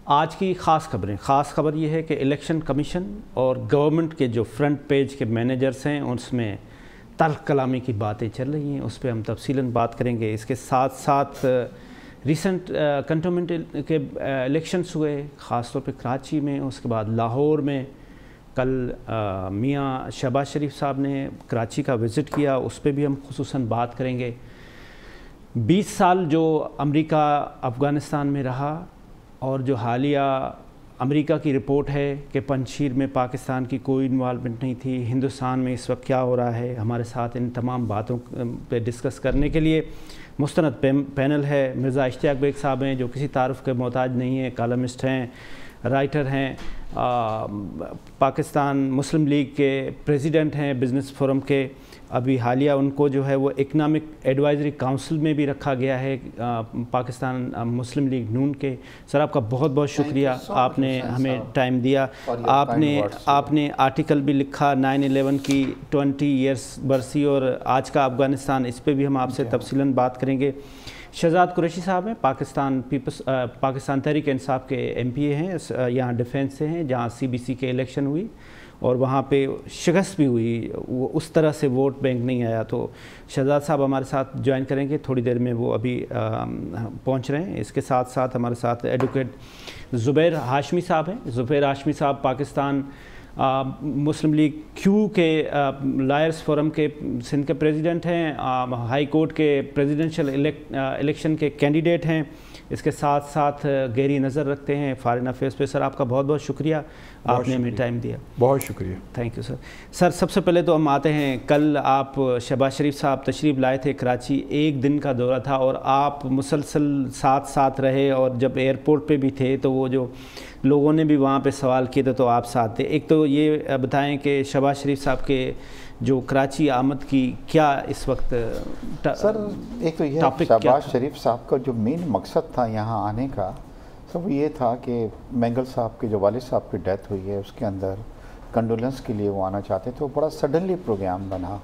आज की ख़ास खबर ये है कि इलेक्शन कमीशन और गवर्नमेंट के जो फ्रंट पेज के मैनेजर्स हैं उसमें तल्ख़ कलामी की बातें चल रही हैं, उस पर हम तफसीलन बात करेंगे। इसके साथ साथ रिसेंट कंटोनमेंट के इलेक्शंस हुए, ख़ास तौर पे कराची में, उसके बाद लाहौर में। कल मियाँ शहबाज शरीफ साहब ने कराची का विज़िट किया, उस पर भी हम खुसूसन बात करेंगे। 20 साल जो अमेरिका अफ़गानिस्तान में रहा और जो हालिया अमेरिका की रिपोर्ट है कि पंजशीर में पाकिस्तान की कोई इन्वॉल्वमेंट नहीं थी, हिंदुस्तान में इस वक्त क्या हो रहा है, हमारे साथ इन तमाम बातों पे डिस्कस करने के लिए मुस्तनद पैनल है। मिर्ज़ा इश्तियाक बेग साहब हैं जो किसी तारुफ के मोहताज नहीं है, कॉलमिस्ट हैं, राइटर हैं, पाकिस्तान मुस्लिम लीग के प्रेसिडेंट हैं, बिज़नेस फोरम के। अभी हालिया उनको जो है वो इकनॉमिक एडवाइजरी काउंसिल में भी रखा गया है पाकिस्तान मुस्लिम लीग नून के। सर आपका बहुत बहुत शुक्रिया, आपने हमें टाइम दिया। आपने आर्टिकल भी लिखा 9/11 की 20 ईयर्स बरसी और आज का अफ़गानिस्तान, इस पर भी हम आपसे तफसीलन बात करेंगे। शहजाद कुरैशी साहब हैं, पाकिस्तान तहरीक इंसाफ के MPA हैं, यहाँ डिफेंस से हैं, जहाँ CBC के इलेक्शन हुई और वहाँ पे शिकस्त भी हुई, वो उस तरह से वोट बैंक नहीं आया। तो शहजाद साहब हमारे साथ ज्वाइन करेंगे थोड़ी देर में, वो अभी पहुँच रहे हैं। इसके साथ साथ हमारे साथ एडवोकेट ज़ुबैर हाशमी साहब हैं। ज़ुबैर हाशमी साहब पाकिस्तान मुस्लिम लीग क्यू के लायर्स फोरम के सिंध के प्रेसिडेंट हैं, हाई कोर्ट के प्रेसिडेंशियल इलेक्शन के कैंडिडेट हैं। इसके साथ साथ गहरी नज़र रखते हैं फॉरेन अफेयर्स पे। सर आपका बहुत बहुत शुक्रिया, आपने हमें टाइम दिया। बहुत शुक्रिया, थैंक यू सर। सर सबसे पहले तो हम आते हैं, कल आप शहबाज शरीफ साहब तशरीफ़ लाए थे कराची, एक दिन का दौरा था और आप मुसलसल साथ रहे और जब एयरपोर्ट पे भी थे तो वो जो लोगों ने भी वहाँ पे सवाल किए थे तो आप साथ थे। एक तो ये बताएं कि शहबाज शरीफ साहब के जो कराची आमद की क्या इस वक्त सर, एक तो यह शहबाज शरीफ साहब का जो मेन मकसद था यहाँ आने का, सब ये था कि मैंगल साहब के जो वालिद साहब की डेथ हुई है उसके अंदर कंडोलेंस के लिए वो आना चाहते थे। वो बड़ा सडनली प्रोग्राम बना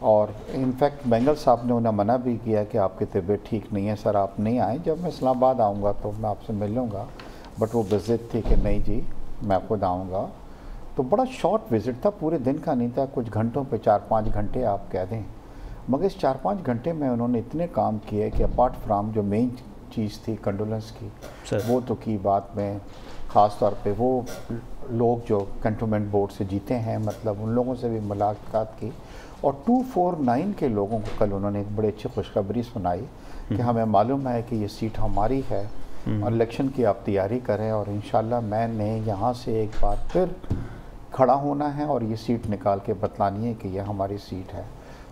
और इनफैक्ट मैंगल साहब ने उन्हें मना भी किया कि आपकी तबीयत ठीक नहीं है सर, आप नहीं आए, जब मैं इस्लामाबाद आऊँगा तो मैं आपसे मिल लूँगा। बट वो विज़िट थी कि नहीं जी मैं खुद आऊँगा। तो बड़ा शॉर्ट विज़िट था, पूरे दिन का नहीं था, कुछ घंटों पे 4-5 घंटे आप कह दें। मगर इस 4-5 घंटे में उन्होंने इतने काम किए कि अपार्ट फ्राम जो मेन चीज़ थी कंडोलेंस की, वो तो की बात में ख़ास तौर पे वो लोग जो कंटोनमेंट बोर्ड से जीते हैं, मतलब उन लोगों से भी मुलाकात की। और 249 के लोगों को कल उन्होंने एक बड़ी अच्छी खुशखबरी सुनाई कि हमें मालूम है कि ये सीट हमारी है और इलेक्शन की आप तैयारी करें और इंशाल्लाह मैंने यहाँ से एक बार फिर खड़ा होना है और ये सीट निकाल के बतलानी है कि ये हमारी सीट है।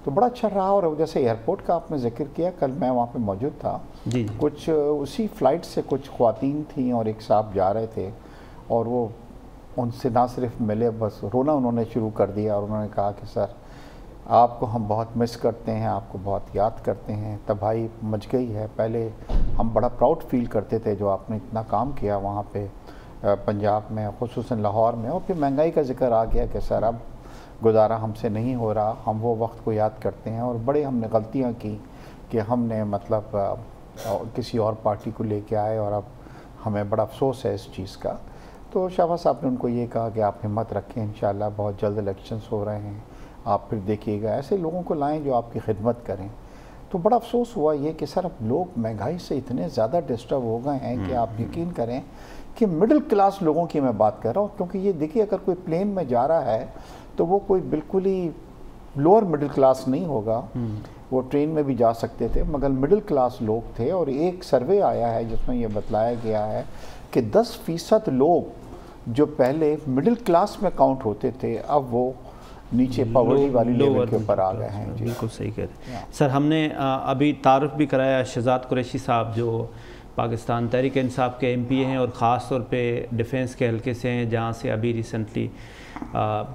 तो बड़ा अच्छा रहा। और जैसे एयरपोर्ट का आपने जिक्र किया, कल मैं वहाँ पे मौजूद था जी। कुछ उसी फ़्लाइट से कुछ ख़वातीन थी और एक साहब जा रहे थे और वो उनसे ना सिर्फ मिले, बस रोना उन्होंने शुरू कर दिया और उन्होंने कहा कि सर आपको हम बहुत मिस करते हैं, आपको बहुत याद करते हैं, तबाही मच गई है। पहले हम बड़ा प्राउड फील करते थे जो आपने इतना काम किया वहाँ पे पंजाब में, खुसूसन लाहौर में। और फिर महंगाई का जिक्र आ गया कि सर अब गुजारा हमसे नहीं हो रहा। हम वो वक्त को याद करते हैं और बड़े हमने गलतियाँ की कि हमने मतलब किसी और पार्टी को लेके आए और अब हमें बड़ा अफसोस है इस चीज़ का। तो शहबाज साहब ने उनको ये कहा कि आप हिम्मत रखें, इंशाल्लाह बहुत जल्द इलेक्शंस हो रहे हैं, आप फिर देखिएगा, ऐसे लोगों को लाएं जो आपकी खिदमत करें। तो बड़ा अफसोस हुआ ये कि सर अब लोग महंगाई से इतने ज़्यादा डिस्टर्ब हो गए हैं कि आप यकीन करें कि मिडिल क्लास लोगों की मैं बात कर रहा हूँ। क्योंकि ये देखिए, अगर कोई प्लेन में जा रहा है तो वो कोई बिल्कुल ही लोअर मिडिल क्लास नहीं होगा, वो ट्रेन में भी जा सकते थे, मगर मिडिल क्लास लोग थे। और एक सर्वे आया है जिसमें ये बतलाया गया है कि 10% लोग जो पहले मिडिल क्लास में काउंट होते थे अब वो नीचे पॉवर्टी वाली लेवल के ऊपर आ गए हैं। बिल्कुल सही कह रहे हैं सर। हमने अभी तारुफ भी कराया शहजाद कुरैशी साहब जो पाकिस्तान तहरीक इंसाफ के MPA हैं और ख़ास तौर पे डिफेंस के हल्के से हैं, जहाँ से अभी रिसेंटली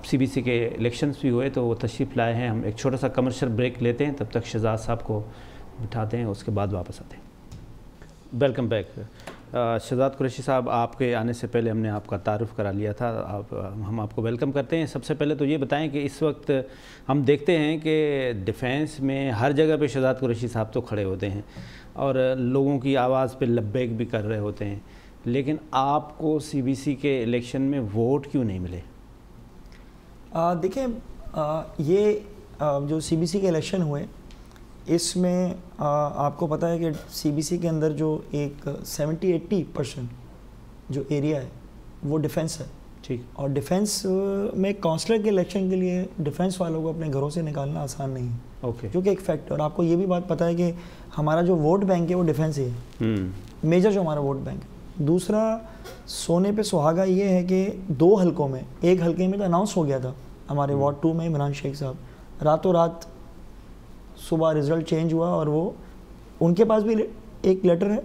CBC के इलेक्शंस भी हुए तो वो तशरीफ़ लाए हैं। हम एक छोटा सा कमर्शियल ब्रेक लेते हैं, तब तक शहजाद साहब को बिठाते हैं, उसके बाद वापस आते हैं। वेलकम बैक शहजाद कुरैशी साहब, आपके आने से पहले हमने आपका तारुफ करा लिया था, हम आपको वेलकम करते हैं। सबसे पहले तो ये बताएं कि इस वक्त हम देखते हैं कि डिफेंस में हर जगह पे शहजाद कुरैशी साहब तो खड़े होते हैं और लोगों की आवाज़ पे लब्बैक भी कर रहे होते हैं। लेकिन आपको सीबीसी के इलेक्शन में वोट क्यों नहीं मिले? देखिए, ये जो सीबीसी के इलेक्शन हुए, इसमें आपको पता है कि सीबीसी के अंदर जो एक 70-80% जो एरिया है वो डिफेंस है। ठीक। और डिफेंस में काउंसलर के इलेक्शन के लिए डिफेंस वालों को अपने घरों से निकालना आसान नहीं है। ओके। जो कि एक फैक्ट है। और आपको ये भी बात पता है कि हमारा जो वोट बैंक है वो डिफेंस ही है, मेजर जो हमारा वोट बैंक है। दूसरा, सोने पे सुहागा ये है कि 2 हलकों में, एक हलके में तो अनाउंस हो गया था हमारे वार्ड 2 में, इमरान शेख साहब, रातों रात सुबह रिजल्ट चेंज हुआ और वो उनके पास भी एक लेटर है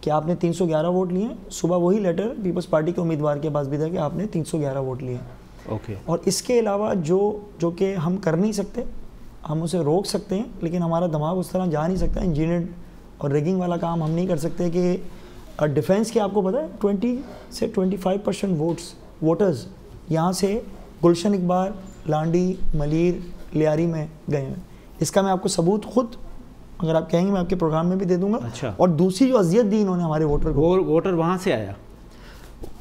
कि आपने 311 वोट लिए। सुबह वही लेटर पीपल्स पार्टी के उम्मीदवार के पास भी था कि आपने 311 वोट लिए। ओके। और इसके अलावा जो कि हम कर नहीं सकते, हम उसे रोक सकते हैं, लेकिन हमारा दिमाग उस तरह जा नहीं सकता। इंजीनियर और रिगिंग वाला काम हम नहीं कर सकते कि डिफेंस के, आपको पता है 20 से 25% वोटर्स यहाँ से गुलशन इकबाल, लांडी, मलीर, लियारी में गए हैं। इसका मैं आपको सबूत खुद, अगर आप कहेंगे मैं आपके प्रोग्राम में भी दे दूंगा। अच्छा। और दूसरी जो अजियत दी इन्होंने हमारे वोटर को, वोटर वहाँ से आया,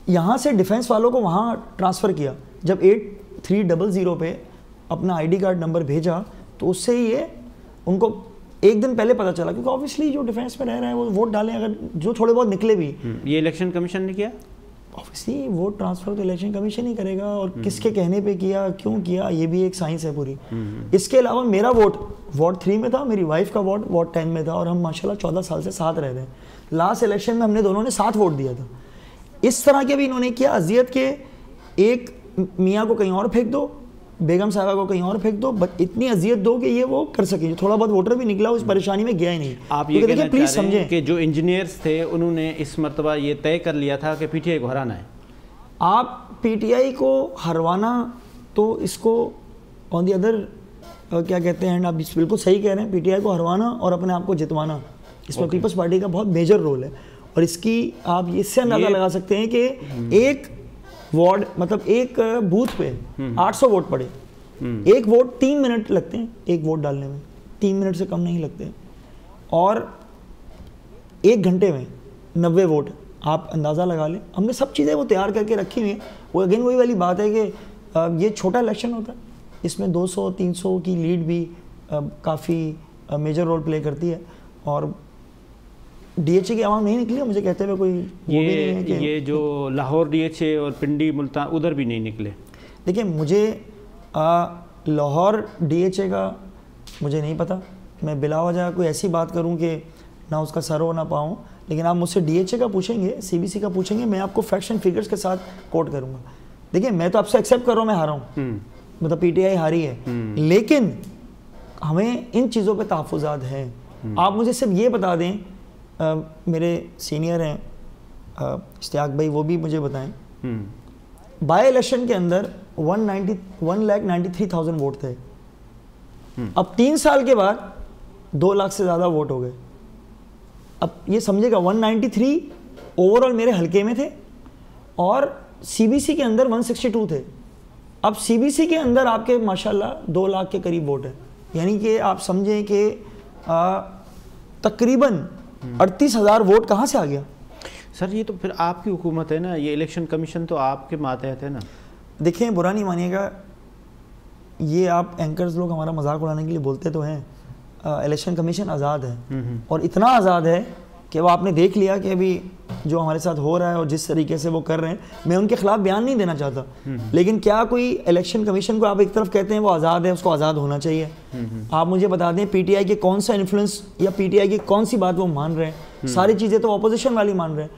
यहाँ से डिफेंस वालों को वहाँ ट्रांसफ़र किया। जब 8300 पे अपना आईडी कार्ड नंबर भेजा तो उससे ही ये उनको एक दिन पहले पता चला, क्योंकि ऑब्वियसली जो डिफेंस में रह रहे हैं वो वोट डालें, अगर जो थोड़े बहुत निकले भी। ये इलेक्शन कमीशन ने किया? ऑब्वियसली वोट ट्रांसफ़र तो इलेक्शन कमीशन ही करेगा, और किसके कहने पे किया, क्यों किया, ये भी एक साइंस है पूरी। इसके अलावा मेरा वोट वार्ड 3 में था, मेरी वाइफ का वोट वार्ड 10 में था, और हम माशाल्लाह 14 साल से साथ रह रहे हैं। लास्ट इलेक्शन में हमने दोनों ने साथ वोट दिया था। इस तरह के भी इन्होंने किया अजियत के, एक मियाँ को कहीं और फेंक दो, बेगम साहबा को कहीं और फेंक दो, बट इतनी अजियत दो कि ये वो कर सके। जो थोड़ा बहुत वोटर भी निकला उस परेशानी में गया ही नहीं। आप ये कहना प्लीज समझें कि जो इंजीनियर्स थे उन्होंने इस मरतबा ये तय कर लिया था कि पीटीआई को हराना है। आप पीटीआई को हरवाना, तो इसको ऑन दी अदर क्या कहते हैं, आप बिल्कुल सही कह रहे हैं, पीटीआई को हरवाना और अपने आप को जितवाना, इसमें पीपल्स पार्टी का बहुत मेजर रोल है। और इसकी आप इससे अंदाज़ा लगा सकते हैं कि एक वार्ड, मतलब एक बूथ पे 800 वोट पड़े, एक वोट 3 मिनट लगते हैं, एक वोट डालने में 3 मिनट से कम नहीं लगते, और 1 घंटे में 90 वोट, आप अंदाज़ा लगा लें। हमने सब चीज़ें वो तैयार करके रखी हुई हैं। वो अगेन वही वाली बात है कि ये छोटा इलेक्शन होता है, इसमें 200-300 की लीड भी काफ़ी मेजर रोल प्ले करती है। और डीएचए की आवाम नहीं निकली, मुझे कहते हुए कोई वो भी नहीं है कि ये जो लाहौर डीएचए और पिंडी मुल्तान उधर भी नहीं निकले। देखिए, मुझे लाहौर डीएचए का मुझे नहीं पता, मैं बिला वजह कोई ऐसी बात करूं कि ना उसका सर हो ना पाऊँ, लेकिन आप मुझसे डीएचए का पूछेंगे, सीबीसी का पूछेंगे, मैं आपको फैक्ट्स एंड फिगर्स के साथ कोट करूँगा। देखिए, मैं तो आपसे एक्सेप्ट कर रहा हूँ मैं हारा हूँ, मतलब पीटीआई हारी है, लेकिन हमें इन चीज़ों पे तहफ़्फ़ुज़ात हैं। आप मुझे सिर्फ ये बता दें, मेरे सीनियर हैं इश्तियाक भाई, वो भी मुझे बताएं, बाय इलेक्शन के अंदर 1,93,000 वोट थे, अब 3 साल के बाद 2 लाख से ज़्यादा वोट हो गए। अब ये समझेगा 193 ओवरऑल मेरे हलके में थे, और सीबीसी के अंदर 162 थे। अब सीबीसी के अंदर आपके माशाल्लाह 2 लाख के करीब वोट है, यानी कि आप समझें कि तकरीबन 38,000 वोट कहाँ से आ गया। सर, ये तो फिर आपकी हुकूमत है ना, ये इलेक्शन कमीशन तो आपके मातहत है ना। देखें, बुरा नहीं मानिएगा, ये आप एंकर्स लोग हमारा मजाक उड़ाने के लिए बोलते तो हैं, इलेक्शन कमीशन आज़ाद है, और इतना आज़ाद है कि वो आपने देख लिया कि अभी जो हमारे साथ हो रहा है और जिस तरीके से वो कर रहे हैं, मैं उनके खिलाफ बयान नहीं देना चाहता, लेकिन क्या कोई इलेक्शन कमीशन को आप एक तरफ कहते हैं वो आज़ाद है, उसको आज़ाद होना चाहिए। आप मुझे बता दें पीटीआई के कौन सा इन्फ्लुएंस या पीटीआई की कौन सी बात वो मान रहे हैं, सारी चीज़ें तो अपोजिशन वाली मान रहे हैं।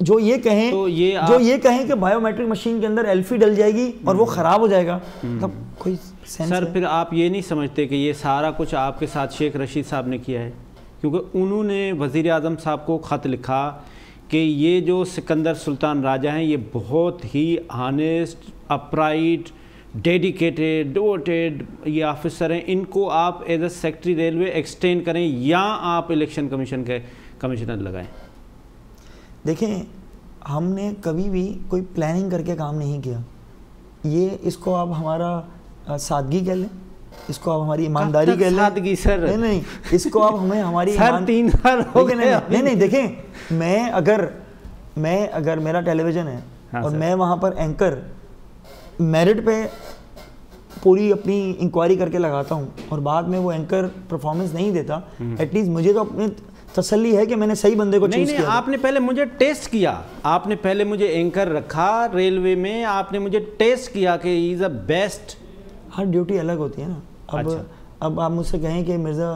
जो ये कहें तो ये कहें कि बायोमेट्रिक मशीन के अंदर एल्फी डल जाएगी और वो ख़राब हो जाएगा, तब कोई सेंस सर, फिर आप ये नहीं समझते कि ये सारा कुछ आपके साथ शेख रशीद साहब ने किया है? क्योंकि उन्होंने वज़ीर आज़म साहब को ख़त लिखा कि ये जो सिकंदर सुल्तान राजा हैं, ये बहुत ही ऑनेस्ट, अपराइट, डेडिकेटेड, डिवोटेड ये ऑफिसर हैं, इनको आप as a secretary railway extend करें या आप इलेक्शन कमीशन के कमिश्नर लगाएं। देखें, हमने कभी भी कोई प्लानिंग करके काम नहीं किया। ये इसको आप हमारा सादगी कह लें, इसको आप हमारी ईमानदारी कह लें। सादगी सर नहीं, इसको आप हमें हमारी सर 3 साल हो गए। नहीं, देखें, मैं अगर मैं अगर मेरा टेलीविज़न है हाँ और सर। मैं वहाँ पर एंकर मेरिट पे पूरी अपनी इंक्वायरी करके लगाता हूँ और बाद में वो एंकर परफॉर्मेंस नहीं देता, एटलीस्ट मुझे तो अपनी तसल्ली है कि मैंने सही बंदे को नहीं चूज नहीं, किया। आपने पहले मुझे टेस्ट किया, आपने पहले मुझे एंकर रखा रेलवे में, आपने मुझे टेस्ट किया कि he is a best. Her duty अलग होती है ना। अब आप मुझसे कहें कि मिर्ज़ा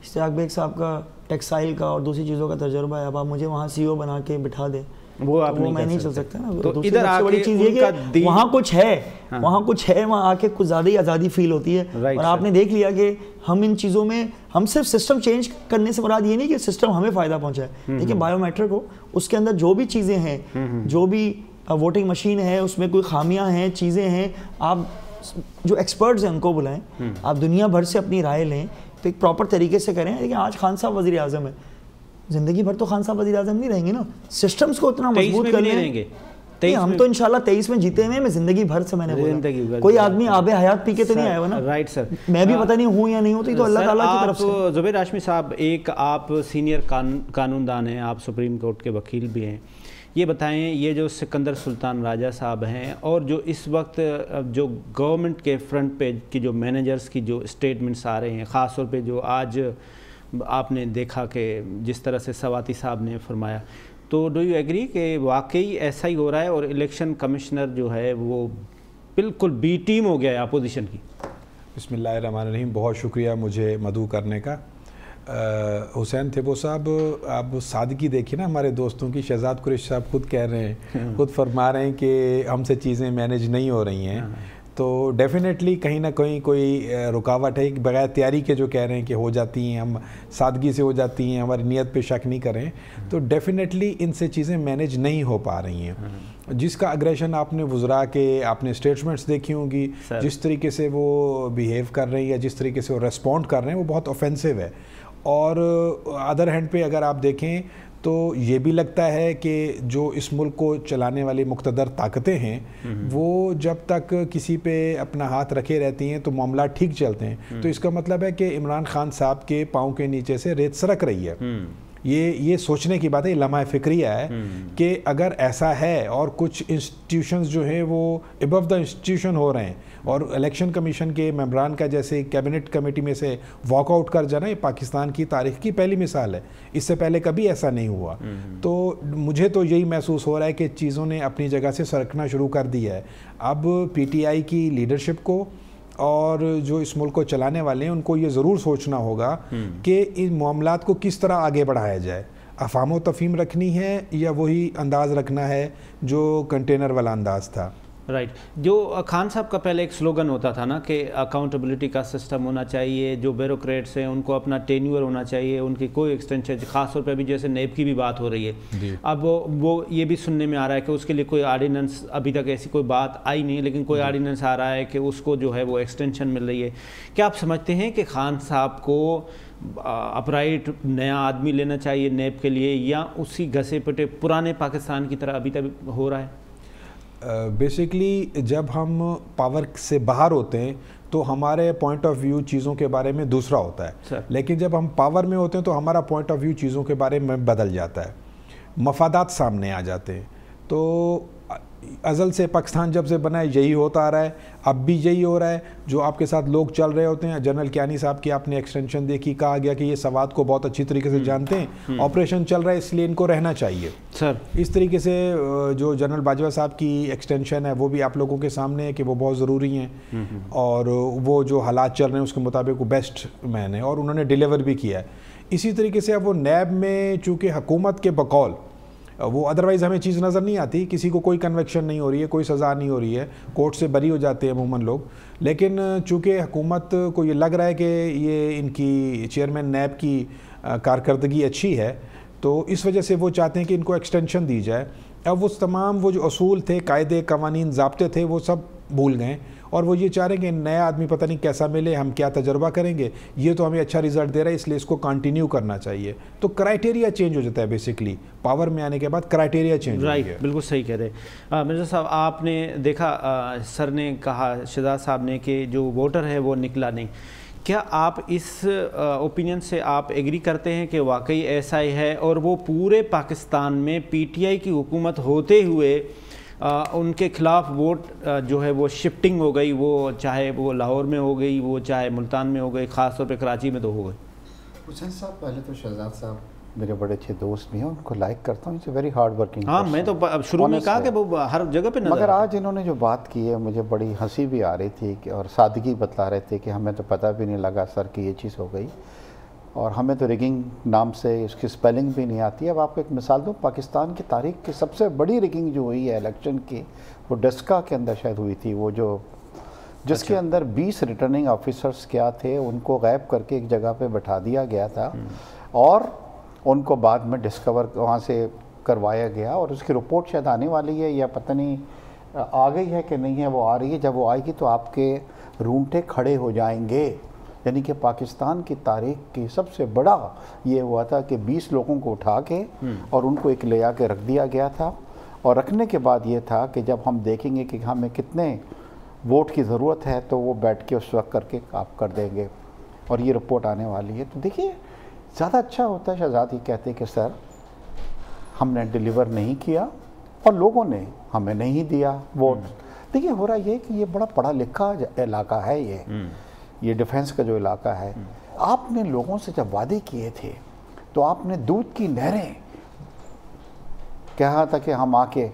इश्तियाक बेग साहब का टेक्सटाइल का और दूसरी चीज़ों का तजुर्बा है, अब आप मुझे वहाँ CEO बना के बिठा दें, वो आप मैं नहीं चल सकता ना। तो दूसरी इधर सबसे बड़ी आके चीज़ ये उनका कि वहाँ कुछ है, वहाँ कुछ है, वहाँ आके कुछ ज़्यादा ही आज़ादी फील होती है। Right, और आपने देख लिया कि हम इन चीज़ों में, हम सिर्फ सिस्टम चेंज करने से मुराद ये नहीं कि सिस्टम हमें फ़ायदा पहुँचाए। देखिए बायोमेट्रिक हो, उसके अंदर जो भी चीज़ें हैं, जो भी वोटिंग मशीन है उसमें कोई खामियां हैं, चीज़ें हैं, आप जो एक्सपर्ट्स हैं उनको बुलाएं, आप दुनिया भर से अपनी राय लें, तो एक प्रॉपर तरीके से करें। लेकिन आज खान साहब वज़ीर आज़म है, ज़िंदगी भर तो खान साहब वज़ीर आज़म नहीं रहेंगे ना। सिस्टम्स को इतना मजबूत कर लेंगे। हम तो इंशाल्लाह 23 में जीते हुए, मैं जिंदगी भर से मैंने बोला, कोई आदमी आबे हयात पी के तो नहीं आया हुआ ना। राइट सर, मैं भी पता नहीं हूँ या नहीं हूँ, तो अल्लाह ताला की तरफ से। ज़ुबैर हाशमी साहब, एक आप सीनियर कानूनदान हैं, आप सुप्रीम कोर्ट के वकील भी हैं, ये बताएं, ये जो सिकंदर सुल्तान राजा साहब हैं और जो इस वक्त जो गवर्नमेंट के फ्रंट पेज की जो मैनेजर्स की जो स्टेटमेंट्स आ रहे हैं, ख़ास तौर पे जो आज आपने देखा कि जिस तरह से सवाती साहब ने फरमाया, तो डू यू एग्री कि वाकई ऐसा ही हो रहा है और इलेक्शन कमिश्नर जो है वो बिल्कुल बी टीम हो गया है अपोजिशन की? बिस्मिल्लाहिर्रहमानिर्रहीम, बहुत शुक्रिया मुझे मदऊ करने का। हुसैन थेबो साहब, आप सादगी देखिए ना हमारे दोस्तों की। शहजाद कुरैशी साहब खुद कह रहे हैं, खुद फरमा रहे हैं कि हमसे चीज़ें मैनेज नहीं हो रही हैं, तो डेफिनेटली कहीं ना कहीं कोई रुकावट है। बगैर तैयारी के जो कह रहे हैं कि हो जाती हैं, हम सादगी से हो जाती हैं, हमारी नीयत पे शक नहीं करें, तो डेफिनेटली इनसे चीज़ें मैनेज नहीं हो पा रही हैं। जिसका अग्रेशन आपने वुज़रा के आपने स्टेटमेंट्स देखी होंगी, जिस तरीके से वो बिहेव कर रहे हैं या जिस तरीके से वो रेस्पॉन्ड कर रहे हैं, वो बहुत ऑफेंसिव है। और अदर हैंड पे अगर आप देखें तो ये भी लगता है कि जो इस मुल्क को चलाने वाली मुक़्तदर ताकतें हैं, वो जब तक किसी पे अपना हाथ रखे रहती हैं तो मामला ठीक चलते हैं। तो इसका मतलब है कि इमरान खान साहब के पाँव के नीचे से रेत सरक रही है। ये सोचने की बात है, ये लम्हा फ़िक्रिया है कि अगर ऐसा है और कुछ इंस्टीट्यूशंस जो हैं वो अबव द इंस्टीट्यूशन हो रहे हैं और इलेक्शन कमीशन के मेंबरान का जैसे कैबिनेट कमेटी में से वॉकआउट कर जाना, ये पाकिस्तान की तारीख की पहली मिसाल है। इससे पहले कभी ऐसा नहीं हुआ। तो मुझे तो यही महसूस हो रहा है कि चीज़ों ने अपनी जगह से सरकना शुरू कर दिया है। अब PTI की लीडरशिप को और जो इस मुल्क को चलाने वाले हैं उनको ये ज़रूर सोचना होगा कि इन मामलात को किस तरह आगे बढ़ाया जाए। अफ़ाम तफ़हीम रखनी है या वही अंदाज़ रखना है जो कंटेनर वाला अंदाज़ था। राइट। जो खान साहब का पहले एक स्लोगन होता था ना कि अकाउंटेबिलिटी का सिस्टम होना चाहिए, जो ब्यूरोक्रेट्स हैं उनको अपना टेन्यूअर होना चाहिए, उनकी कोई एक्सटेंशन, ख़ास तौर पे भी जैसे नेब की भी बात हो रही है, अब वो ये भी सुनने में आ रहा है कि उसके लिए कोई आर्डिनेंस, अभी तक ऐसी कोई बात आई नहीं, लेकिन कोई आर्डिनेंस आ रहा है कि उसको जो है वो एक्सटेंशन मिल रही है। क्या आप समझते हैं कि खान साहब को अपराइट नया आदमी लेना चाहिए नेब के लिए, या उसी घसे पिटे पुराने पाकिस्तान की तरह अभी तक हो रहा है? बेसिकली जब हम पावर से बाहर होते हैं तो हमारे पॉइंट ऑफ व्यू चीज़ों के बारे में दूसरा होता है, लेकिन जब हम पावर में होते हैं तो हमारा पॉइंट ऑफ व्यू चीज़ों के बारे में बदल जाता है, मफादात सामने आ जाते हैं। तो अज़ल से पाकिस्तान जब से बना है यही होता आ रहा है, अब भी यही हो रहा है। जो आपके साथ लोग चल रहे होते हैं, जनरल कियानी साहब की आपने एक्सटेंशन देखी, कहा गया कि ये सवाद को बहुत अच्छी तरीके से जानते हैं, ऑपरेशन चल रहा है इसलिए इनको रहना चाहिए सर। इस तरीके से जो जनरल बाजवा साहब की एक्सटेंशन है वो भी आप लोगों के सामने है कि वो बहुत ज़रूरी हैं और वो जो हालात चल रहे हैं उसके मुताबिक वो बेस्ट मैन है और उन्होंने डिलीवर भी किया है। इसी तरीके से अब वो नैब में चूँकि हुकूमत के बकौल वो अदरवाइज़ हमें चीज़ नज़र नहीं आती, किसी को कोई कन्वेक्शन नहीं हो रही है, कोई सज़ा नहीं हो रही है, कोर्ट से बरी हो जाते हैं अमूमन लोग, लेकिन चूँकि हुकूमत को ये लग रहा है कि ये इनकी चेयरमैन नैब की कारकर्दगी अच्छी है, तो इस वजह से वो चाहते हैं कि इनको एक्सटेंशन दी जाए। अब वो तमाम वो जो असूल थे, कायदे कवानीन ज़ाब्ते थे, वो सब भूल गए और वो ये चाह रहे हैं कि नया आदमी पता नहीं कैसा मिले, हम क्या तजर्बा करेंगे, ये तो हमें अच्छा रिजल्ट दे रहा है इसलिए इसको कंटिन्यू करना चाहिए। तो क्राइटेरिया चेंज हो जाता है, बेसिकली पावर में आने के बाद क्राइटेरिया चेंज हो गया। बिल्कुल सही कह रहे मिर्ज़ा साहब। आपने देखा सर ने कहा, शहजाद साहब ने, कि जो वोटर है वो निकला नहीं। क्या आप इस ओपिनियन से आप एग्री करते हैं कि वाकई ऐसा ही है और वो पूरे पाकिस्तान में पीटीआई की हुकूमत होते हुए उनके खिलाफ वोट जो है वो शिफ्टिंग हो गई, वो चाहे वो लाहौर में हो गई, वो चाहे मुल्तान में हो गई, ख़ास तौर पे कराची में तो हो गई? हुसैन साहब, पहले तो शहजाद साहब मेरे बड़े अच्छे दोस्त भी हैं, उनको लाइक करता हूँ, इट्स वेरी हार्ड वर्किंग। हाँ, मैं तो शुरू में कहा कि वो हर जगह पे नजर, मगर आज इन्होंने जो बात की है मुझे बड़ी हंसी भी आ रही थी कि और सादगी बतला रहे थे कि हमें तो पता भी नहीं लगा सर कि ये चीज़ हो गई, और हमें तो रिगिंग नाम से उसकी स्पेलिंग भी नहीं आती। अब आपको एक मिसाल दूँ, पाकिस्तान की तारीख की सबसे बड़ी रिगिंग जो हुई है इलेक्शन की, वो डस्का के अंदर शायद हुई थी, वो जो जिसके अंदर 20 रिटर्निंग ऑफिसर्स क्या थे उनको गायब करके एक जगह पे बैठा दिया गया था और उनको बाद में डिस्कवर वहाँ से करवाया गया, और उसकी रिपोर्ट शायद आने वाली है या पता नहीं आ गई है कि नहीं है, वो आ रही है। जब वो आएगी तो आपके रूंगटे खड़े हो जाएंगे। यानी कि पाकिस्तान की तारीख की सबसे बड़ा ये हुआ था कि 20 लोगों को उठा के और उनको एक ले आके रख दिया गया था, और रखने के बाद ये था कि जब हम देखेंगे कि हमें कितने वोट की ज़रूरत है तो वो बैठ के उस वक्त करके आप कर देंगे, और ये रिपोर्ट आने वाली है। तो देखिए, ज़्यादा अच्छा होता है शहजाद ही कहते कि सर हमने डिलीवर नहीं किया और लोगों ने हमें नहीं दिया वोट। देखिए, हो रहा ये कि ये बड़ा पढ़ा लिखा इलाका है, ये डिफेंस का जो इलाका है। आपने लोगों से जब वादे किए थे तो आपने दूध की नहरें कहा था कि हम आके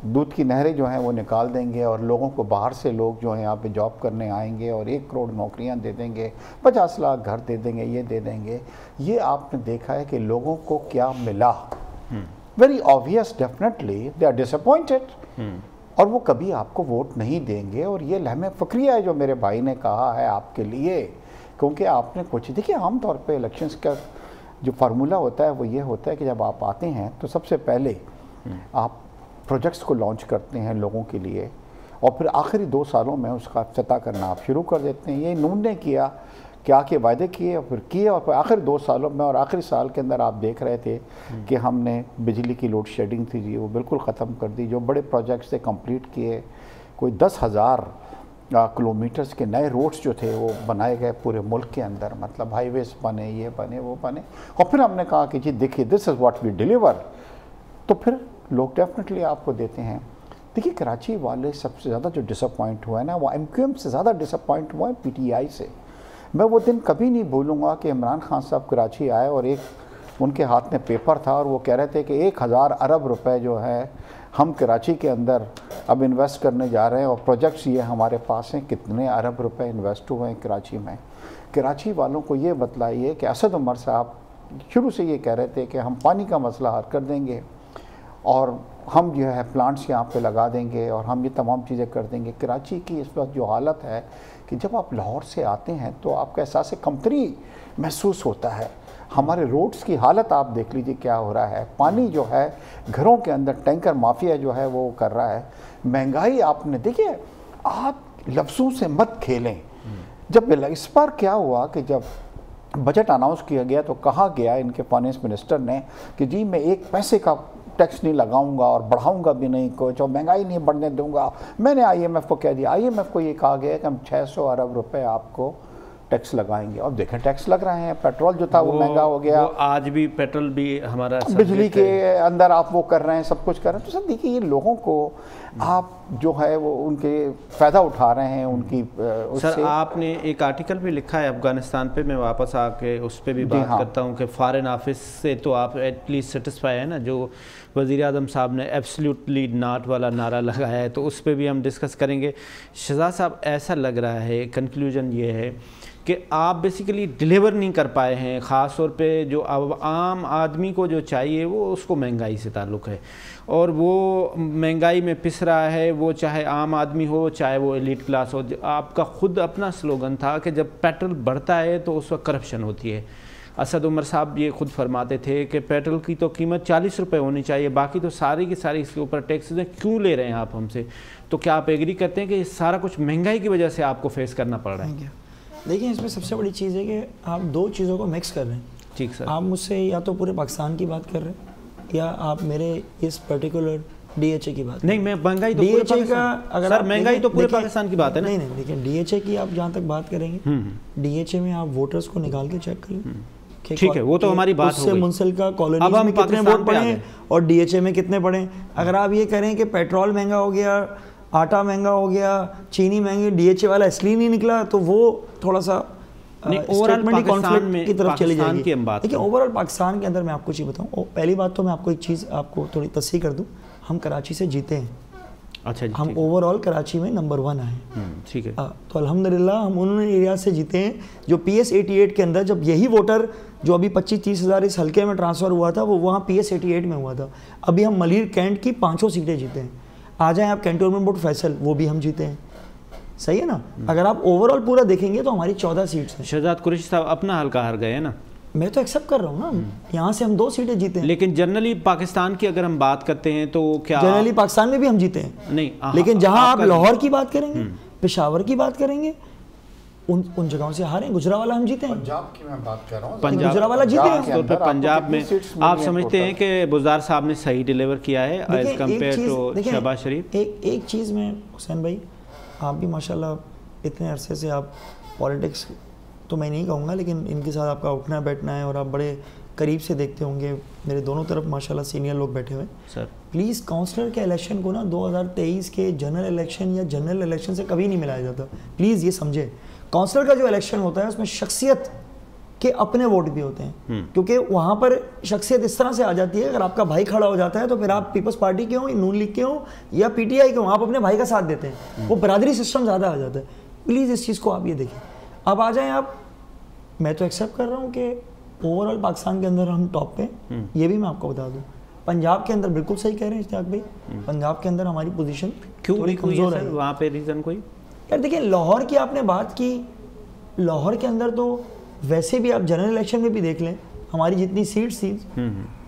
दूध की नहरें जो हैं वो निकाल देंगे और लोगों को बाहर से लोग जो हैं यहाँ पे जॉब करने आएंगे और 1 करोड़ नौकरियाँ दे देंगे, 50 लाख घर दे देंगे, ये दे देंगे। ये आपने देखा है कि लोगों को क्या मिला। Very obvious, definitely they are disappointed, और वो कभी आपको वोट नहीं देंगे। और ये लहमे फ़क्रिया है जो मेरे भाई ने कहा है आपके लिए, क्योंकि आपने कुछ देखिए, आमतौर पर इलेक्शंस का जो फार्मूला होता है वो ये होता है कि जब आप आते हैं तो सबसे पहले आप प्रोजेक्ट्स को लॉन्च करते हैं लोगों के लिए, और फिर आखिरी 2 सालों में उसका अफ्ताह करना आप शुरू कर देते हैं। ये नून ने किया, क्या के वायदे किए और फिर किए, और फिर आखिरी 2 सालों में और आखिरी साल के अंदर आप देख रहे थे कि हमने बिजली की लोड शेडिंग थी जी, वो बिल्कुल ख़त्म कर दी। जो बड़े प्रोजेक्ट्स थे कंप्लीट किए, कोई 10,000 किलोमीटर्स के नए रोड्स जो थे वो बनाए गए पूरे मुल्क के अंदर, मतलब हाईवेज बने, ये बने, वो बने। और फिर हमने कहा कि जी देखिए, this is what we deliver, तो फिर लोग डेफिनेटली आपको देते हैं। देखिए, कराची वाले सबसे ज़्यादा जो डिसअपॉइंट हुआ है ना, वो MQM से ज़्यादा डिसअपॉइंट हुआ है PTI से। मैं वो दिन कभी नहीं भूलूंगा कि इमरान खान साहब कराची आए और एक उनके हाथ में पेपर था और वो कह रहे थे कि 1000 अरब रुपए जो है हम कराची के अंदर अब इन्वेस्ट करने जा रहे हैं, और प्रोजेक्ट्स ये हमारे पास हैं। कितने अरब रुपए इन्वेस्ट हुए हैं कराची में। कराची वालों को ये बतलाइए कि असद उमर साहब शुरू से ये कह रहे थे कि हम पानी का मसला हल कर देंगे और हम जो है प्लांट्स यहाँ पे लगा देंगे और हम ये तमाम चीज़ें कर देंगे। कराची की इस वक्त जो हालत है कि जब आप लाहौर से आते हैं तो आपका एहसास कमतरी महसूस होता है। हमारे रोड्स की हालत आप देख लीजिए क्या हो रहा है। पानी जो है घरों के अंदर टैंकर माफिया जो है वो कर रहा है। महंगाई आपने देखिए, आप लफ्ज़ों से मत खेलें। जब इस बार क्या हुआ कि जब बजट अनाउंस किया गया तो कहा गया इनके फाइनेंस मिनिस्टर ने कि जी मैं 1 पैसे का टैक्स नहीं लगाऊंगा और बढ़ाऊंगा भी नहीं कुछ, और महंगाई नहीं बढ़ने दूंगा। मैंने IMF को कह दिया, IMF को ये कहा गया कि हम 600 अरब रुपए आपको टैक्स लगाएंगे, और देखें टैक्स लग रहे हैं। पेट्रोल जो था वो महंगा हो गया, वो आज भी पेट्रोल भी हमारा बिजली के अंदर आप वो कर रहे हैं, सब कुछ कर रहे हैं। तो सर देखिए, ये लोगों को आप जो है वो उनके फ़ायदा उठा रहे हैं उनकी सर आपने एक आर्टिकल भी लिखा है अफ़गानिस्तान पे, मैं वापस आके उस पर भी बात करता हूँ कि फॉरेन ऑफिस से तो आप एटलीस्ट सेटिस्फाई है ना। जो वज़ीर आज़म साहब ने एब्सोल्युटली नॉट वाला नारा लगाया है, तो उस पर भी हम डिस्कस करेंगे। शहजाद साहब, ऐसा लग रहा है कंक्लूजन ये है कि आप बेसिकली डिलीवर नहीं कर पाए हैं, ख़ास तौर पे जो आम आदमी को जो चाहिए वो उसको महंगाई से ताल्लुक़ है, और वो महंगाई में पिस रहा है, वो चाहे आम आदमी हो चाहे वो एलीट क्लास हो। आपका खुद अपना स्लोगन था कि जब पेट्रोल बढ़ता है तो उस वक्त करप्शन होती है। असद उमर साहब ये खुद फरमाते थे कि पेट्रोल की तो कीमत 40 रुपये होनी चाहिए, बाकी तो सारी की सारी इसके ऊपर टैक्सेस हैं, क्यों ले रहे हैं आप हमसे? तो क्या आप एग्री करते हैं कि ये सारा कुछ महंगाई की वजह से आपको फेस करना पड़ रहा है? देखिए, इसमें सबसे बड़ी चीज़ है कि आप 2 चीज़ों को मिक्स कर रहे हैं। ठीक सर। आप मुझसे या तो पूरे पाकिस्तान की बात कर रहे हैं या आप मेरे इस पर्टिकुलर डीएचए की बात नहीं, मैं महंगाई तो पूरे पाकिस्तान, अगर सर महंगाई तो पूरे पाकिस्तान की बात है ना। नहीं नहीं, देखिए डीएचए की आप जहाँ तक बात करेंगे, डीएचए में आप वोटर्स को निकाल के चेक कर लें, ठीक है, वो तो हमारी बात हो गई। मुंसिल का कॉलोनी में कितने वोट पड़े और डीएचए में कितने पड़े। अगर आप ये करें कि पेट्रोल महंगा हो गया, आटा महंगा हो गया, चीनी महंगी, डीएचए वाला इसलिए नहीं निकला, तो वो थोड़ा सा ओवरऑल कॉन्फ्लिक्ट की तरफ चली जाएगी। देखिए ओवरऑल पाकिस्तान के अंदर मैं आपको चीज़ बताऊँ, पहली बात तो मैं आपको एक चीज़ आपको थोड़ी तस्सीह कर दूँ, हम कराची से जीते हैं। अच्छा जी, हम ओवरऑल कराची में नंबर 1 आए, ठीक है। तो अल्हम्दुलिल्लाह हम उन एरिया से जीते हैं जो PS 88 के अंदर, जब यही वोटर जो अभी 25-30 हज़ार इस हल्के में ट्रांसफ़र हुआ था, वो वहाँ PS 88 में हुआ था। अभी हम मलिर कैंट की 500 सीटें जीते हैं। आ जाएँ आप कैंटोनमेंट बोर्ड फैसल, वो भी हम जीते हैं, सही है ना। अगर आप ओवरऑल पूरा देखेंगे तो हमारी 14 सीट्स हैं। शहजाद कुरैशी साहब अपना हल्का हार गए हैं ना। मैं तो एक्सेप्ट कर रहा हूँ ना, यहाँ से हम 2 सीटें जीते हैं। लेकिन जनरली पाकिस्तान की अगर हम बात करते हैं तो क्या जनरली पाकिस्तान में भी हम जीते हैं? नहीं, लेकिन जहाँ आप लाहौर की बात करेंगे, पेशावर की बात करेंगे, उन जगहों से हारे। गुजरावाला हम जीते हैं। पंजाब की मैं बात कर रहा हूँ, गुजरावाला जीते हैं। तो पंजाब में आप समझते हैं कि बुज़दार साहब ने सही डिलीवर किया है एज कम्पेयर टू शहबाज शरीफ? एक चीज़ में हुसैन भाई, आप भी माशाल्लाह इतने अरसे से आप पॉलिटिक्स तो मैं नहीं कहूँगा, लेकिन इनके साथ आपका उठना बैठना है और आप बड़े करीब से देखते होंगे। मेरे दोनों तरफ माशाल्लाह सीनियर लोग बैठे हुए। सर प्लीज़ काउंसलर के इलेक्शन को ना 2023 के जनरल इलेक्शन या जनरल इलेक्शन से कभी नहीं मिलाया जाता। प्लीज़ ये समझे, काउंसलर का जो इलेक्शन होता है उसमें शख्सियत के अपने वोट भी होते हैं, क्योंकि वहाँ पर शख्सियत इस तरह से आ जाती है, अगर आपका भाई खड़ा हो जाता है तो फिर आप पीपल्स पार्टी के हों, नून लीग के हों या PTI के हों, आप अपने भाई का साथ देते हैं। वो बरादरी सिस्टम ज़्यादा आ जाता है। प्लीज़ इस चीज़ को आप ये देखें। अब आ जाएं आप, मैं तो एक्सेप्ट कर रहा हूँ कि ओवरऑल पाकिस्तान के अंदर हम टॉप पे, ये भी मैं आपको बता दूँ। पंजाब के अंदर बिल्कुल सही कह रहे हैं इश्तियाक भाई, पंजाब के अंदर हमारी पोजीशन क्यों कमज़ोर है वहाँ पे? रीज़न कोई? यार देखिए, लाहौर की आपने बात की, लाहौर के अंदर तो वैसे भी आप जनरल इलेक्शन में भी देख लें, हमारी जितनी सीट्स थी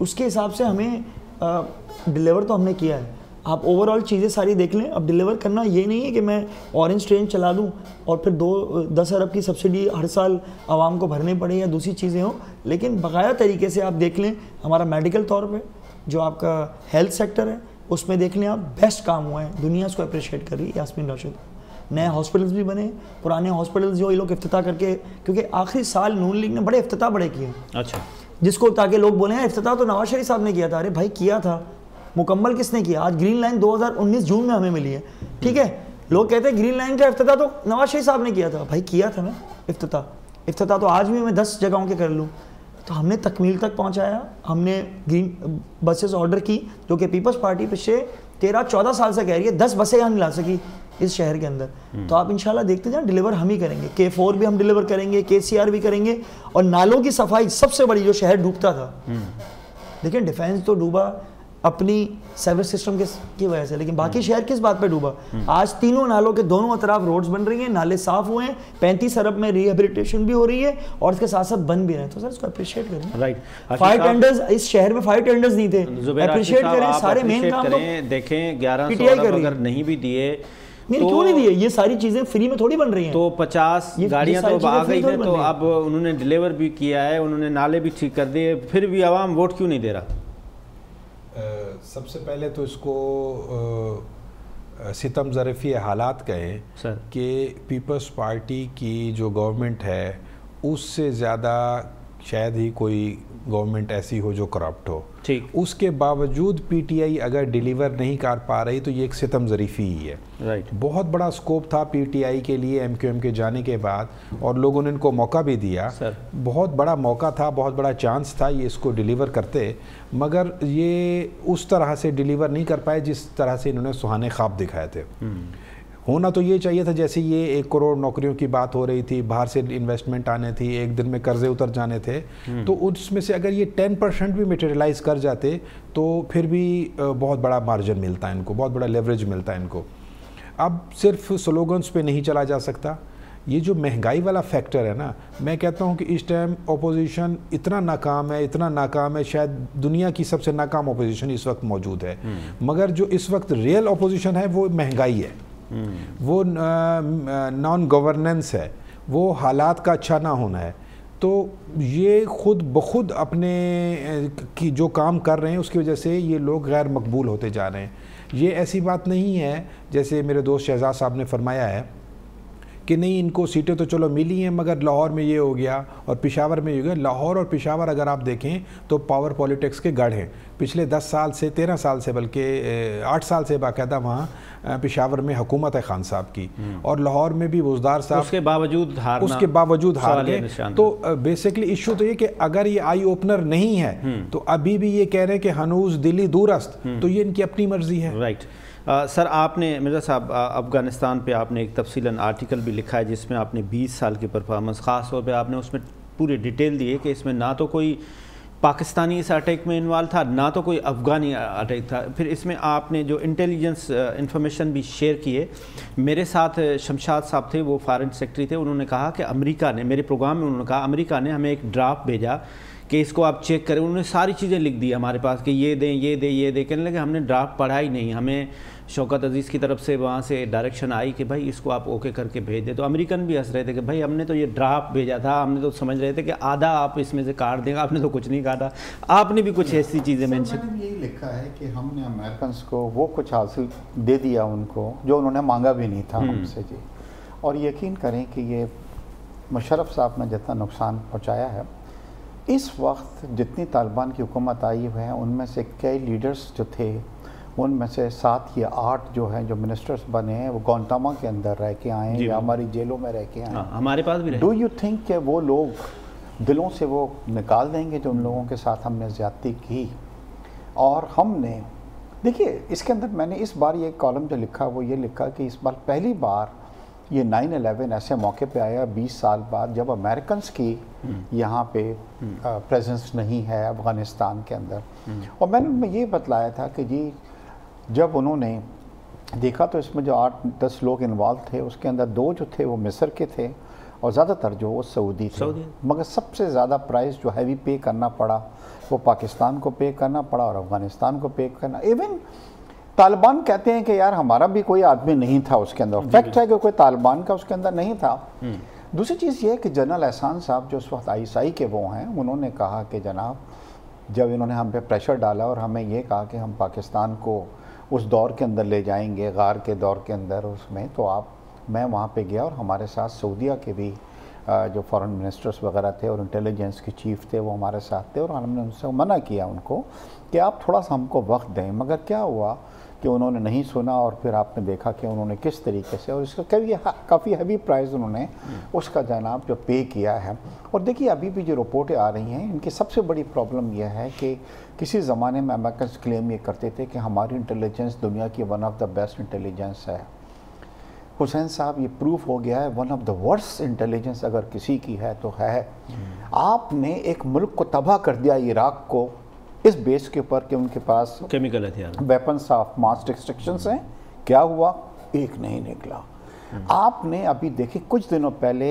उसके हिसाब से हमें डिलीवर तो हमने किया है। आप ओवरऑल चीज़ें सारी देख लें। अब डिलीवर करना ये नहीं है कि मैं ऑरेंज ट्रेन चला दूं और फिर 10 अरब की सब्सिडी हर साल आवाम को भरने पड़े या दूसरी चीज़ें हों, लेकिन बाकायदा तरीके से आप देख लें हमारा मेडिकल तौर पे जो आपका हेल्थ सेक्टर है उसमें देख लें आप, बेस्ट काम हुआ है, दुनिया उसको अप्रिशिएट कर रही है। यास्मीन राशिद, नए हॉस्पिटल्स भी बने, पुराने हॉस्पिटल्स जो ये लोग इफ्तिताह करके, क्योंकि आखिरी साल नून लीग ने बड़े इफ्तिताह बड़े किए। अच्छा, जिसको ताकि लोग बोले हैं इफ्तिताह तो नवाज शरीफ साहब ने किया था। अरे भाई किया था, मुकम्मल किसने किया? आज ग्रीन लाइन 2019 जून में हमें मिली है, ठीक है। लोग कहते हैं ग्रीन लाइन का इफ्तिताह तो नवाज शरीफ साहब ने किया था। भाई किया था ना इफ्तिताह तो आज भी मैं 10 जगहों के कर लूँ। तो हमने तकमील तक पहुँचाया, हमने ग्रीन बसेस ऑर्डर की, जो कि पीपल्स पार्टी पिछले 13-14 साल से कह रही है 10 बसें यहाँ नहीं ला सकी इस शहर के अंदर। तो आप इंशाल्लाह देखते जाएं, डिलीवर हम ही करेंगे। K4 भी हम डिलीवर करेंगे, KCR भी करेंगे, और नालों की सफाई सबसे बड़ी, जो शहर डूबता था, देखिए डिफेंस तो डूबा अपनी सर्विस सिस्टम की वजह से, लेकिन बाकी शहर किस बात पे डूबा? आज तीनों नालों के दोनों तरफ रोड्स बन रही हैं, नाले साफ हुए हैं, 35 अरब में रिहेबिलिटेशन भी हो रही है और इसके साथ साथ बन भी रहे हैं। तो सर इसको अप्रिशिएट करें। राइट, फायर टेंडर्स, इस शहर में फायर टेंडर्स नहीं थे, अप्रिशिएट करें। सारे मेन काम देखें 1100 अगर नहीं भी दिए नहीं, क्यों नहीं दिए? ये सारी चीजें फ्री में थोड़ी बन रही हैं। तो 50 गाड़ियां तो आ गई हैं, तो अब उन्होंने डिलीवर भी किया है, उन्होंने नाले भी ठीक कर दिए, फिर भी आवाम वोट क्यों नहीं दे रहा? सबसे पहले तो इसको सितम ज़रफ़ी हालात कहें कि पीपल्स पार्टी की जो गवर्नमेंट है उससे ज़्यादा शायद ही कोई गवर्नमेंट ऐसी हो जो करप्ट हो। ठीक, उसके बावजूद PTI अगर डिलीवर नहीं कर पा रही तो ये एक सितम ज़रीफ़ी ही है। राइट, बहुत बड़ा स्कोप था PTI के लिए MQM के जाने के बाद, और लोगों ने इनको मौका भी दिया। बहुत बड़ा मौका था, बहुत बड़ा चांस था ये इसको डिलीवर करते, मगर ये उस तरह से डिलीवर नहीं कर पाए जिस तरह से इन्होंने सुहाने ख्वाब दिखाए थे। होना तो ये चाहिए था, जैसे ये 1 करोड़ नौकरियों की बात हो रही थी, बाहर से इन्वेस्टमेंट आने थी, एक दिन में कर्जे उतर जाने थे, तो उसमें से अगर ये 10% भी मटेरियलाइज कर जाते तो फिर भी बहुत बड़ा मार्जिन मिलता है इनको, बहुत बड़ा लेवरेज मिलता है इनको। अब सिर्फ स्लोगन्स पे नहीं चला जा सकता। ये जो महंगाई वाला फैक्टर है ना, मैं कहता हूँ कि इस टाइम अपोजिशन इतना नाकाम है, शायद दुनिया की सबसे नाकाम अपोजिशन इस वक्त मौजूद है। मगर जो इस वक्त रियल अपोजिशन है वो महंगाई है, वो नॉन गवर्नेंस है, वो हालात का अच्छा ना होना है। तो ये खुद बखुद अपने की जो काम कर रहे हैं उसकी वजह से ये लोग गैर मकबूल होते जा रहे हैं। ये ऐसी बात नहीं है जैसे मेरे दोस्त शहजाद साहब ने फरमाया है कि नहीं इनको सीटें तो चलो मिली हैं मगर लाहौर में ये हो गया और पेशावर में ये हो गया। लाहौर और पेशावर अगर आप देखें तो पावर पॉलिटिक्स के गढ़ हैं। पिछले 10 साल से 13 साल से बल्कि 8 साल से बाकायदा वहाँ पेशावर में हुकूमत है खान साहब की, और लाहौर में भी वज़दार साहब उसके बावजूद हार गए। तो बेसिकली इशू तो ये कि अगर ये आई ओपनर नहीं है तो अभी भी ये कह रहे हैं कि हनूज दिल्ली दूरस्त, तो ये इनकी अपनी मर्जी है। राइट। सर आपने मिर्ज़ा साहब अफ़गानिस्तान पे आपने एक तफसीलन आर्टिकल भी लिखा है जिसमें आपने 20 साल की परफॉर्मेंस ख़ास तौर पे आपने उसमें पूरी डिटेल दी है कि इसमें ना तो कोई पाकिस्तानी इस अटैक में इन्वॉल्व था ना तो कोई अफ़गानी अटैक था। फिर इसमें आपने जो इंटेलिजेंस इंफॉर्मेशन भी शेयर की है। मेरे साथ शमशाद साहब थे, वो फॉरेन सेक्रेटरी थे, उन्होंने कहा कि अमेरिका ने, मेरे प्रोग्राम में उन्होंने कहा अमेरिका ने हमें एक ड्राफ्ट भेजा कि इसको आप चेक करें। उन्होंने सारी चीज़ें लिख दी हमारे पास कि ये दें ये दें ये दें, कहने लगे हमने ड्राफ्ट पढ़ा ही नहीं। हमें शौकत अजीज़ की तरफ से वहाँ से डायरेक्शन आई कि भाई इसको आप ओके करके भेज दे। तो अमेरिकन भी हंस रहे थे कि भाई हमने तो ये ड्राफ्ट भेजा था, हमने तो समझ रहे थे कि आधा आप इसमें से काट देंगे, आपने तो कुछ नहीं काटा। आपने भी कुछ ऐसी चीज़ें मेंशन। मैंने यही लिखा है कि हमने अमेरिकन को वो कुछ हासिल दे दिया उनको जो उन्होंने मांगा भी नहीं था हमसे जी। और यकीन करें कि ये मुशर्रफ साहब ने जितना नुकसान पहुँचाया है, इस वक्त जितनी तालिबान की हुकूमत आई हुई है उनमें से कई लीडर्स जो थे उनमें से 7 या 8 जो हैं जो मिनिस्टर्स बने हैं वो गोंटामा के अंदर रह के आए हैं या हमारी जेलों में रह के आए हैं। हमारे पास भी रहे। डू यू थिंक कि वो लोग दिलों से वो निकाल देंगे जो उन लोगों के साथ हमने ज़्यादती की? और हमने देखिए इसके अंदर मैंने इस बार ये कॉलम जो लिखा वो ये लिखा कि इस बार पहली बार ये 9/11 ऐसे मौके पे आया 20 साल बाद जब अमेरिकन की यहाँ पे प्रेजेंस नहीं है अफ़गानिस्तान के अंदर। और मैंने उनमें ये बतलाया था कि जी जब उन्होंने देखा तो इसमें जो 8-10 लोग इन्वॉल्व थे उसके अंदर 2 जो थे वो मिस्र के थे और ज़्यादातर जो वो सऊदी थे। मगर सबसे ज़्यादा प्राइस जो हैवी पे करना पड़ा वो पाकिस्तान को पे करना पड़ा और अफ़गानिस्तान को पे करना। इवन तालिबान कहते हैं कि यार हमारा भी कोई आदमी नहीं था उसके अंदर, फैक्ट है कि कोई तालिबान का उसके अंदर नहीं था। दूसरी चीज़ ये है कि जनरल एहसान साहब जो उस वक्त ISI के वो हैं, उन्होंने कहा कि जनाब जब इन्होंने हम पे प्रेशर डाला और हमें ये कहा कि हम पाकिस्तान को उस दौर के अंदर ले जाएंगे, गार के दौर के अंदर उसमें, तो मैं वहाँ पे गया और हमारे साथ सऊदीया के भी जो फॉरेन मिनिस्टर्स वगैरह थे और इंटेलिजेंस के चीफ थे वो हमारे साथ थे और हमने उनसे मना किया उनको कि आप थोड़ा सा हमको वक्त दें। मगर क्या हुआ कि उन्होंने नहीं सुना और फिर आपने देखा कि उन्होंने किस तरीके से, और इसका काफ़ी हैवी प्राइस उन्होंने उसका जनाब जो पे किया है। और देखिए अभी भी जो रिपोर्टें आ रही हैं इनकी सबसे बड़ी प्रॉब्लम यह है कि किसी ज़माने में अमेरिकन क्लेम ये करते थे कि हमारी इंटेलिजेंस दुनिया की one of the best intelligence है। हुसैन साहब ये प्रूफ हो गया है one of the worst intelligence अगर किसी की है तो है। आपने एक मुल्क को तबाह कर दिया इराक को इस बेस के ऊपर कि उनके पास केमिकल हथियार वेपन्स ऑफ मास डिस्ट्रक्शन हैं। क्या हुआ? एक नहीं निकला। आपने अभी देखिए कुछ दिनों पहले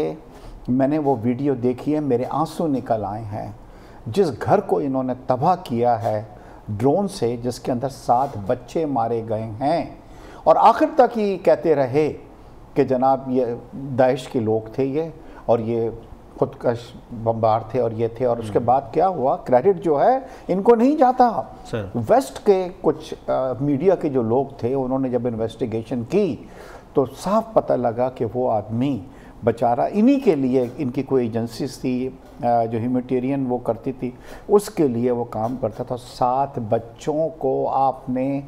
मैंने वो वीडियो देखी है, मेरे आंसू निकल आए हैं। जिस घर को इन्होंने तबाह किया है ड्रोन से, जिसके अंदर 7 बच्चे मारे गए हैं और आखिर तक ये कहते रहे कि जनाब ये दाइश के लोग थे ये और ये खुदकश बम्बार थे और ये थे। और उसके बाद क्या हुआ? क्रेडिट जो है इनको नहीं जाता। वेस्ट के कुछ मीडिया के जो लोग थे उन्होंने जब इन्वेस्टिगेशन की तो साफ पता लगा कि वो आदमी बेचारा इन्हीं के लिए, इनकी कोई एजेंसी थी जो ह्यूमैनिटेरियन वो करती थी, उसके लिए वो काम करता था। 7 बच्चों को आपने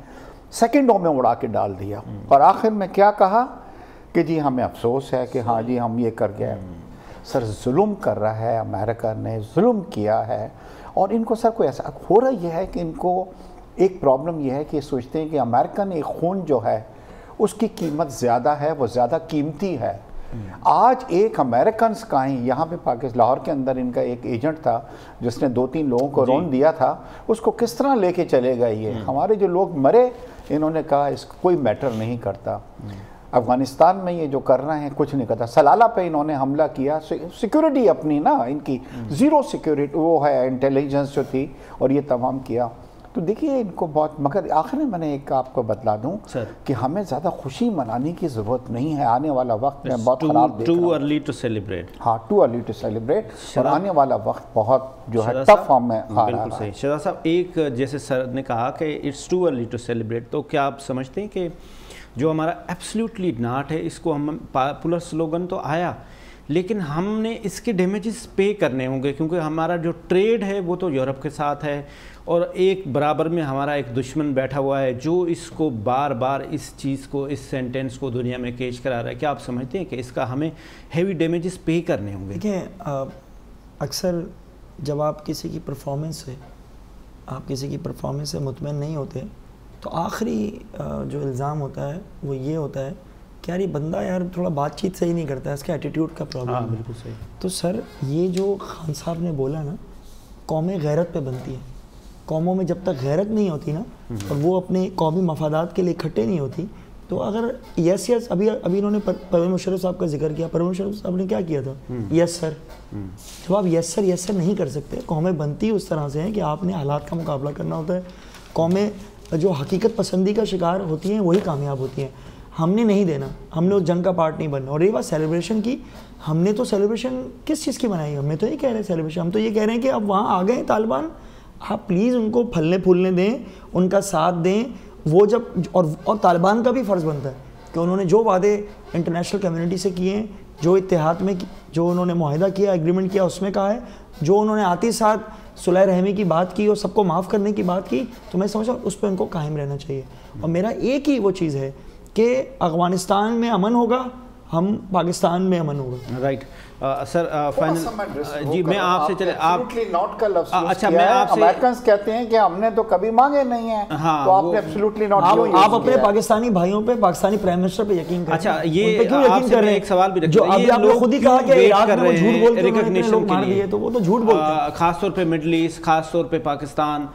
सेकंडों में उड़ा के डाल दिया और आखिर में क्या कहा कि जी हमें अफसोस है कि हाँ जी हम ये कर गए। सर जुल्म कर रहा है, अमेरिका ने जुल्म किया है। और इनको सर कोई ऐसा हो रहा यह है कि इनको एक प्रॉब्लम यह है कि सोचते हैं कि अमेरिकन एक खून जो है उसकी कीमत ज़्यादा है, वो ज़्यादा कीमती है। आज एक अमेरिकन का ही यहाँ पे पाकिस्तान लाहौर के अंदर इनका एक एजेंट था जिसने 2-3 लोगों को रोन दिया था, उसको किस तरह लेके चले गए ये। हमारे जो लोग मरे इन्होंने कहा इसको कोई मैटर नहीं करता। अफ़गानिस्तान में ये जो कर रहे हैं कुछ नहीं करता। सलाला पे इन्होंने हमला किया, सिक्योरिटी अपनी ना इनकी ज़ीरो सिक्योरिटी वो है, इंटेलिजेंस जो थी और ये तमाम किया। तो देखिए इनको बहुत, मगर आखिर में मैंने एक आपको बतला दूं कि हमें ज़्यादा खुशी मनाने की ज़रूरत नहीं है। आने वाला वक्त में बहुत ख़राब देख रहा हूं। Too early to celebrate. हाँ, टू अर्ली टू सेलिब्रेट, और आने वाला वक्त बहुत जो है टफ फॉर्म में आ रहा है। बिल्कुल सही शहजाद साहब, एक जैसे सर ने कहा कि it's too early to celebrate, तो क्या आप समझते हैं कि जो हमारा एब्सोल्युटली नॉट है, इसको हम पॉपुलर स्लोगन तो आया, लेकिन हमने इसके डैमेजेस पे करने होंगे, क्योंकि हमारा जो ट्रेड है वो तो यूरोप के साथ है, और एक बराबर में हमारा एक दुश्मन बैठा हुआ है जो इसको बार बार इस चीज़ को, इस सेंटेंस को दुनिया में पेश करा रहा है। क्या आप समझते हैं कि इसका हमें हेवी डैमेजेस पे करने होंगे? देखिए, अक्सर जब आप किसी की परफॉर्मेंस से मुतमईन नहीं होते, तो आखिरी जो इल्ज़ाम होता है वो ये होता है कि यार ये बंदा यार थोड़ा बातचीत सही नहीं करता है, इसका एटीट्यूड का प्रॉब्लम है। बिल्कुल सही। तो सर, ये जो खान साहब ने बोला ना, कौमें गैरत पे बनती है। कौमों में जब तक गैरत नहीं होती ना, और वो अपने कौमी मफादात के लिए इकट्ठे नहीं होती, तो अगर यस अभी इन्होंने परवेज़ मुशर्रफ साहब का जिक्र किया। परवेज़ मुशर्रफ साहब ने क्या किया था? Yes sir. जब आप यस सर नहीं कर सकते, कौमें बनती उस तरह से हैं कि आपने हालात का मुकाबला करना होता है। कौमें जो हकीकत पसंदी का शिकार होती हैं वही कामयाब होती हैं। हमने नहीं देना, हमने उस जंग का पार्ट नहीं बनना। और ये बात सेलिब्रेशन की, हमने तो सेलिब्रेशन किस चीज़ की बनाई? हमें तो ये कह रहे हैं सेलिब्रेशन, हम तो ये कह रहे हैं कि अब वहाँ आ गए तालिबान, आप प्लीज़ उनको फलने फूलने दें, उनका साथ दें। वो जब और तालिबान का भी फ़र्ज़ बनता है कि उन्होंने जो वादे इंटरनेशनल कम्युनिटी से किए हैं, जो इत्तेहाद में जो उन्होंने मुआहिदा किया, एग्रीमेंट किया, उसमें कहा है, जो उन्होंने आते साथ सुलह रहमी की बात की और सबको माफ़ करने की बात की, तो मैं समझता हूँ उस पर उनको कायम रहना चाहिए। और मेरा एक ही वो चीज़ है कि अफ़गानिस्तान में अमन होगा, हम पाकिस्तान में अमन होगा। राइट सर, फाइनल जी मैं आपसे चले आप नॉट का लफ्ज़ अच्छा, मैं आपसे, अमेरिकन्स कहते हैं कि हमने तो कभी मांगे नहीं है। हाँ, तो आपने एब्सोल्युटली नॉट, आप अपने पाकिस्तानी भाइयों पे, पाकिस्तानी प्राइम मिनिस्टर पे यकीन करें। अच्छा, ये क्यों यकीन कर रहे हैं? एक सवाल भी जो अभी आपने खुद ही कहा कि इराक में झूठ बोलते हैं, रिकॉग्निशन मार दिए, तो वो तो झूठ बोलते हैं। खासतौर पे मिडल ईस्ट, खासतौर पे पाकिस्तान,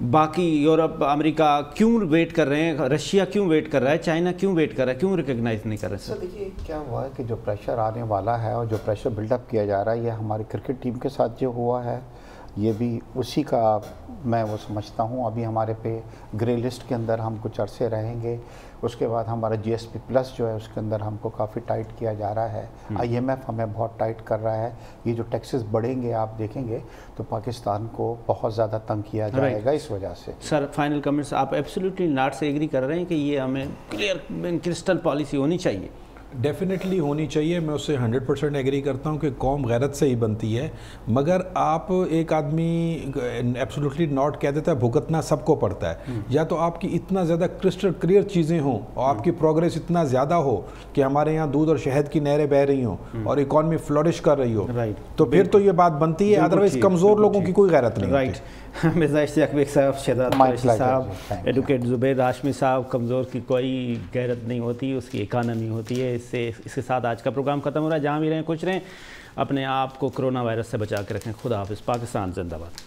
बाकी यूरोप, अमेरिका क्यों वेट कर रहे हैं? रशिया क्यों वेट कर रहा है? चाइना क्यों वेट कर रहा है? क्यों रिकॉग्नाइज नहीं कर रहे? सर देखिए, क्या हुआ है कि जो प्रेशर आने वाला है और जो प्रेशर बिल्डअप किया जा रहा है, ये हमारी क्रिकेट टीम के साथ जो हुआ है, ये भी उसी का मैं वो समझता हूँ। अभी हमारे पे ग्रे लिस्ट के अंदर हम कुछ अरसे रहेंगे, उसके बाद हमारा GSP प्लस जो है उसके अंदर हमको काफ़ी टाइट किया जा रहा है। IMF हमें बहुत टाइट कर रहा है। ये जो टैक्सेस बढ़ेंगे आप देखेंगे तो पाकिस्तान को बहुत ज़्यादा तंग किया जाएगा इस वजह से। सर फाइनल कमेंट्स, आप एब्सोल्युटली नॉट से एग्री कर रहे हैं कि ये हमें क्लियर क्रिस्टल पॉलिसी होनी चाहिए? डेफिनेटली होनी चाहिए, मैं उससे 100% एग्री करता हूँ कि कौम गैरत से ही बनती है। मगर आप एक आदमी एब्सोल्युटली नॉट कह देता है, भुगतना सबको पड़ता है। या तो आपकी इतना ज़्यादा क्रिस्टल क्लियर चीज़ें हों और आपकी प्रोग्रेस इतना ज़्यादा हो कि हमारे यहाँ दूध और शहद की नहरें बह रही हों और इकॉनमी फ्लोरिश कर रही हो, तो फिर तो ये बात बनती है। अदरवाइज कमज़ोर लोगों की कोई गैरत नहीं। राइट। मिर्ज़ा इश्तियाक बेग साहब, शहजाद कुरैशी साहब, एडवोकेट ज़ुबैर हाशमी साहब, कमज़ोर की कोई गैरत नहीं होती, उसकी इकानमी होती है। इसके साथ आज का प्रोग्राम ख़त्म हो रहा है। जहाँ भी रहें खुश रहें, अपने आप को कोरोना वायरस से बचा के रखें। खुदा हाफ़िज़। पाकिस्तान जिंदाबाद।